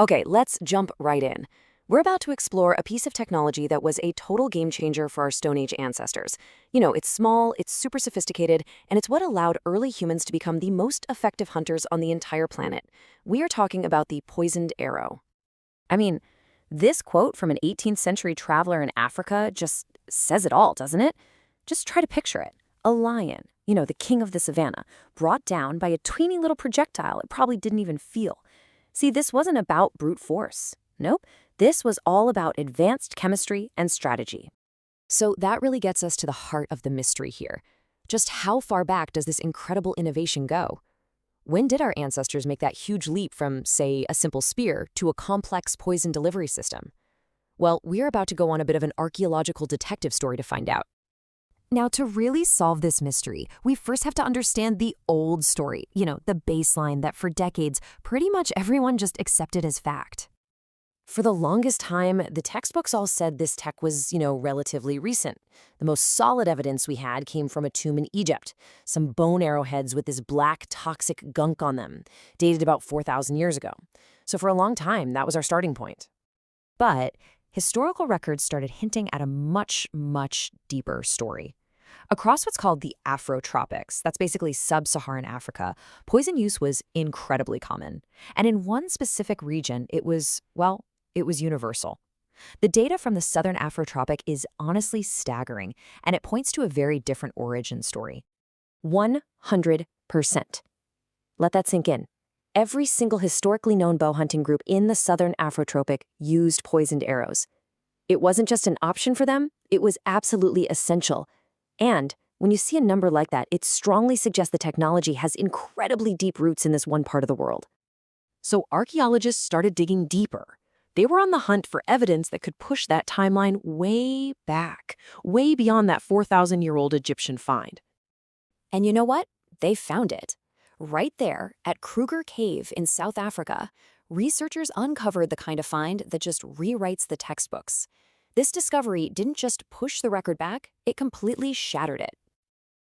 Okay, let's jump right in. We're about to explore a piece of technology that was a total game changer for our Stone Age ancestors. It's small, it's super sophisticated, and it's what allowed early humans to become the most effective hunters on the entire planet. We are talking about the poisoned arrow. I mean, this quote from an 18th century traveler in Africa just says it all, doesn't it? Just try to picture it. A lion, the king of the savannah, brought down by a teeny little projectile it probably didn't even feel. See, this wasn't about brute force. Nope, this was all about advanced chemistry and strategy. So that really gets us to the heart of the mystery here. Just how far back does this incredible innovation go? When did our ancestors make that huge leap from, say, a simple spear to a complex poison delivery system? Well, we're about to go on a bit of an archaeological detective story to find out. Now, to really solve this mystery, we first have to understand the old story, the baseline that for decades, pretty much everyone just accepted as fact. For the longest time, the textbooks all said this tech was, relatively recent. The most solid evidence we had came from a tomb in Egypt, some bone arrowheads with this black, toxic gunk on them, dated about 4,000 years ago. So for a long time, that was our starting point. But historical records started hinting at a much, much deeper story. Across what's called the Afrotropics, that's basically sub-Saharan Africa, poison use was incredibly common. And in one specific region, it was universal. The data from the southern Afrotropic is honestly staggering, and it points to a very different origin story. 100%. Let that sink in. Every single historically known bow hunting group in the southern Afrotropic used poisoned arrows. It wasn't just an option for them, it was absolutely essential. And when you see a number like that, it strongly suggests the technology has incredibly deep roots in this one part of the world. So archaeologists started digging deeper. They were on the hunt for evidence that could push that timeline way back, way beyond that 4,000-year-old Egyptian find. And you know what? They found it. Right there at Kruger Cave in South Africa, researchers uncovered the kind of find that just rewrites the textbooks. This discovery didn't just push the record back, it completely shattered it.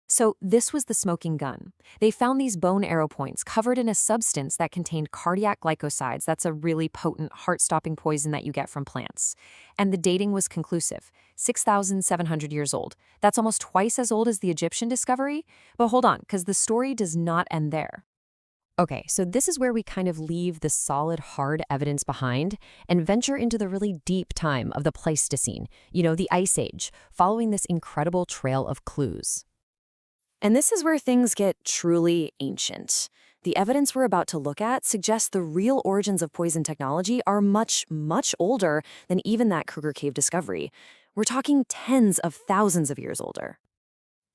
So this was the smoking gun. They found these bone arrow points covered in a substance that contained cardiac glycosides. That's a really potent, heart-stopping poison that you get from plants. And the dating was conclusive, 6,700 years old. That's almost twice as old as the Egyptian discovery. But hold on, because the story does not end there. Okay, so this is where we kind of leave the solid, hard evidence behind and venture into the really deep time of the Pleistocene, the Ice Age, following this incredible trail of clues. And this is where things get truly ancient. The evidence we're about to look at suggests the real origins of poison technology are much, much older than even that Kruger Cave discovery. We're talking tens of thousands of years older.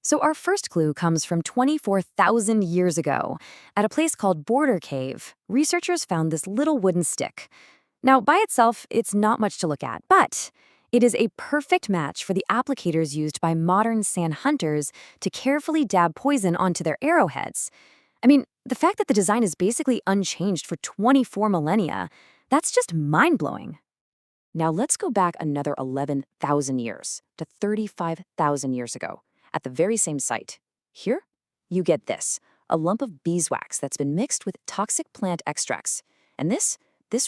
So our first clue comes from 24,000 years ago. At a place called Border Cave, researchers found this little wooden stick. Now, by itself, it's not much to look at, but it is a perfect match for the applicators used by modern sand hunters to carefully dab poison onto their arrowheads. I mean, the fact that the design is basically unchanged for 24 millennia, that's just mind-blowing. Now let's go back another 11,000 years to 35,000 years ago. At the very same site. Here, you get this, a lump of beeswax that's been mixed with toxic plant extracts. And this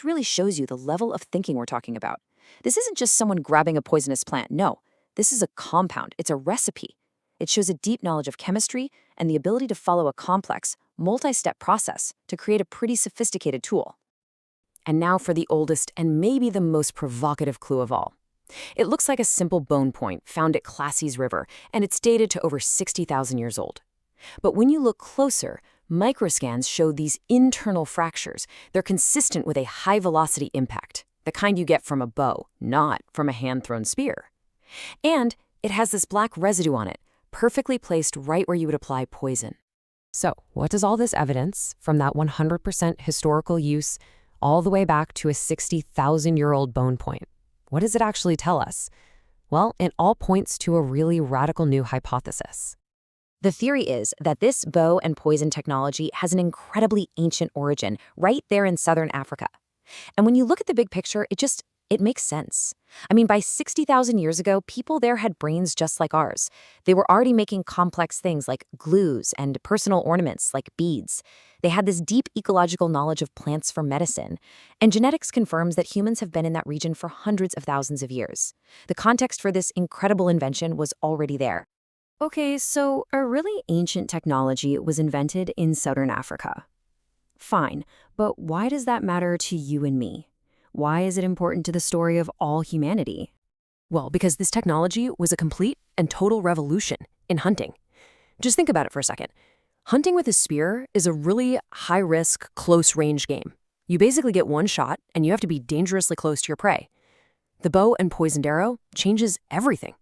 really shows you the level of thinking we're talking about. This isn't just someone grabbing a poisonous plant. No, this is a compound. It's a recipe. It shows a deep knowledge of chemistry and the ability to follow a complex, multi-step process to create a pretty sophisticated tool. And now for the oldest and maybe the most provocative clue of all. It looks like a simple bone point found at Classy's River, and it's dated to over 60,000 years old. But when you look closer, microscans show these internal fractures. They're consistent with a high-velocity impact, the kind you get from a bow, not from a hand-thrown spear. And it has this black residue on it, perfectly placed right where you would apply poison. So, what does all this evidence, from that 100% historical use all the way back to a 60,000-year-old bone point, what does it actually tell us? Well, it all points to a really radical new hypothesis. The theory is that this bow and poison technology has an incredibly ancient origin right there in southern Africa. And when you look at the big picture, it It makes sense. I mean, by 60,000 years ago, people there had brains just like ours. They were already making complex things like glues and personal ornaments like beads. They had this deep ecological knowledge of plants for medicine. And genetics confirms that humans have been in that region for hundreds of thousands of years. The context for this incredible invention was already there. Okay, so a really ancient technology was invented in southern Africa. Fine, but why does that matter to you and me? Why is it important to the story of all humanity? Well, because this technology was a complete and total revolution in hunting. Just think about it for a second. Hunting with a spear is a really high-risk, close-range game. You basically get one shot, and you have to be dangerously close to your prey. The bow and poisoned arrow changes everything.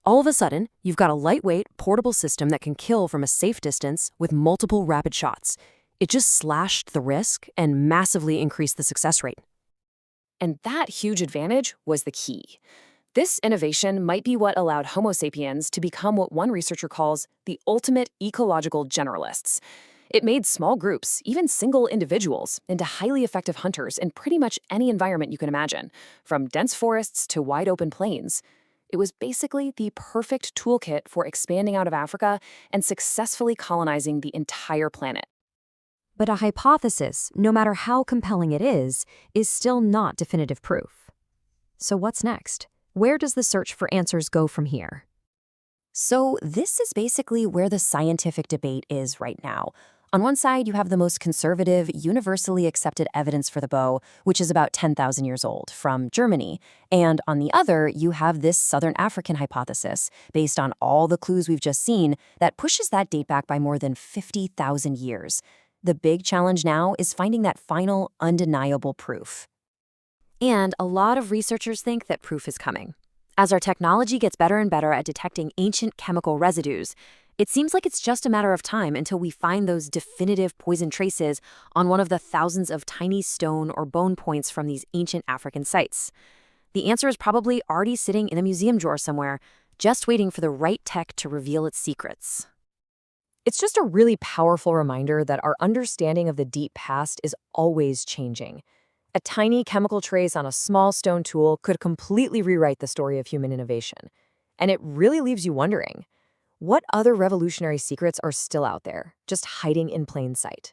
All of a sudden, you've got a lightweight, portable system that can kill from a safe distance with multiple rapid shots. It just slashed the risk and massively increased the success rate. And that huge advantage was the key. This innovation might be what allowed Homo sapiens to become what one researcher calls the ultimate ecological generalists. It made small groups, even single individuals, into highly effective hunters in pretty much any environment you can imagine, from dense forests to wide open plains. It was basically the perfect toolkit for expanding out of Africa and successfully colonizing the entire planet. But a hypothesis, no matter how compelling it is still not definitive proof. So what's next? Where does the search for answers go from here? So this is basically where the scientific debate is right now. On one side, you have the most conservative, universally accepted evidence for the bow, which is about 10,000 years old, from Germany. And on the other, you have this Southern African hypothesis, based on all the clues we've just seen, that pushes that date back by more than 50,000 years. The big challenge now is finding that final, undeniable proof. And a lot of researchers think that proof is coming. As our technology gets better and better at detecting ancient chemical residues, it seems like it's just a matter of time until we find those definitive poison traces on one of the thousands of tiny stone or bone points from these ancient African sites. The answer is probably already sitting in a museum drawer somewhere, just waiting for the right tech to reveal its secrets. It's just a really powerful reminder that our understanding of the deep past is always changing. A tiny chemical trace on a small stone tool could completely rewrite the story of human innovation. And it really leaves you wondering, what other revolutionary secrets are still out there, just hiding in plain sight?